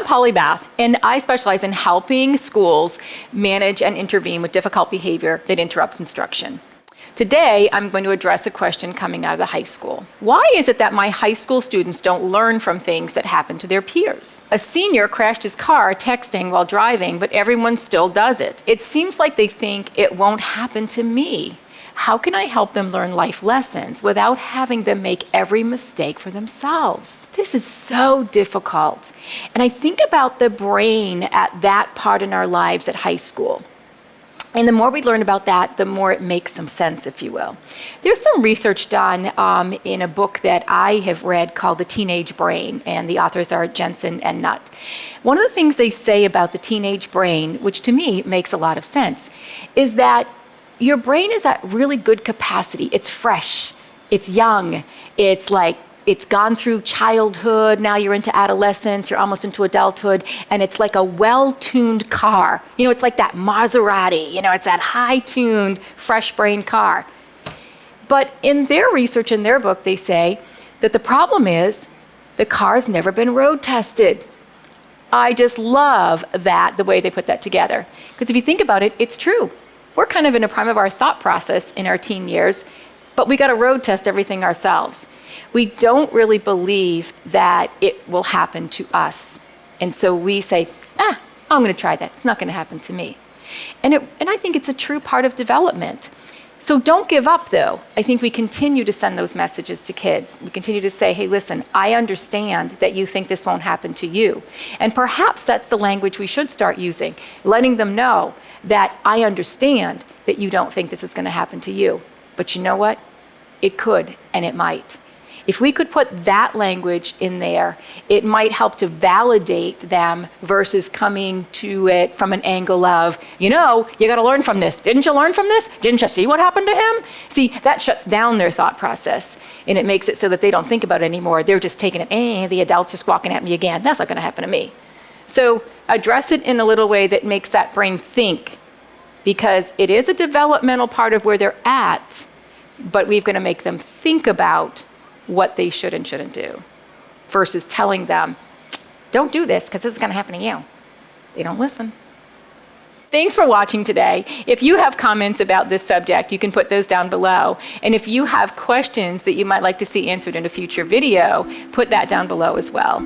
I'm Polly Bath, and I specialize in helping schools manage and intervene with difficult behavior that interrupts instruction. Today, I'm going to address a question coming out of the high school. Why is it that my high school students don't learn from things that happen to their peers? A senior crashed his car texting while driving, but everyone still does it. It seems like they think it won't happen to me. How can I help them learn life lessons without having them make every mistake for themselves? This is so difficult. And I think about the brain at that part in our lives at high school. And the more we learn about that, the more it makes some sense, if you will. There's some research done in a book that I have read called The Teenage Brain, and the authors are Jensen and Nutt. One of the things they say about the teenage brain, which to me makes a lot of sense, is that your brain is at really good capacity. It's fresh, it's young, it's gone through childhood, now you're into adolescence, you're almost into adulthood, and it's like a well-tuned car. You know, it's like that Maserati, it's that high-tuned, fresh-brained car. But in their research, in their book, they say that the problem is the car's never been road tested. I just love that, the way they put that together. Because if you think about it, it's true. We're kind of in a prime of our thought process in our teen years, but we got to road test everything ourselves. We don't really believe that it will happen to us. And so we say, I'm going to try that. It's not going to happen to me. And I think it's a true part of development. So don't give up, though. I think we continue to send those messages to kids. We continue to say, hey, listen, I understand that you think this won't happen to you. And perhaps that's the language we should start using, letting them know that I understand that you don't think this is going to happen to you. But you know what? It could, and it might. If we could put that language in there, it might help to validate them versus coming to it from an angle of, you got to learn from this. Didn't you learn from this? Didn't you see what happened to him? See, that shuts down their thought process, and it makes it so that they don't think about it anymore. They're just taking it, the adult's just squawking at me again. That's not going to happen to me. So address it in a little way that makes that brain think, because it is a developmental part of where they're at, but we've got to make them think about what they should and shouldn't do versus telling them, don't do this because this is going to happen to you. They don't listen. Thanks for watching today. If you have comments about this subject, you can put those down below. And if you have questions that you might like to see answered in a future video, put that down below as well.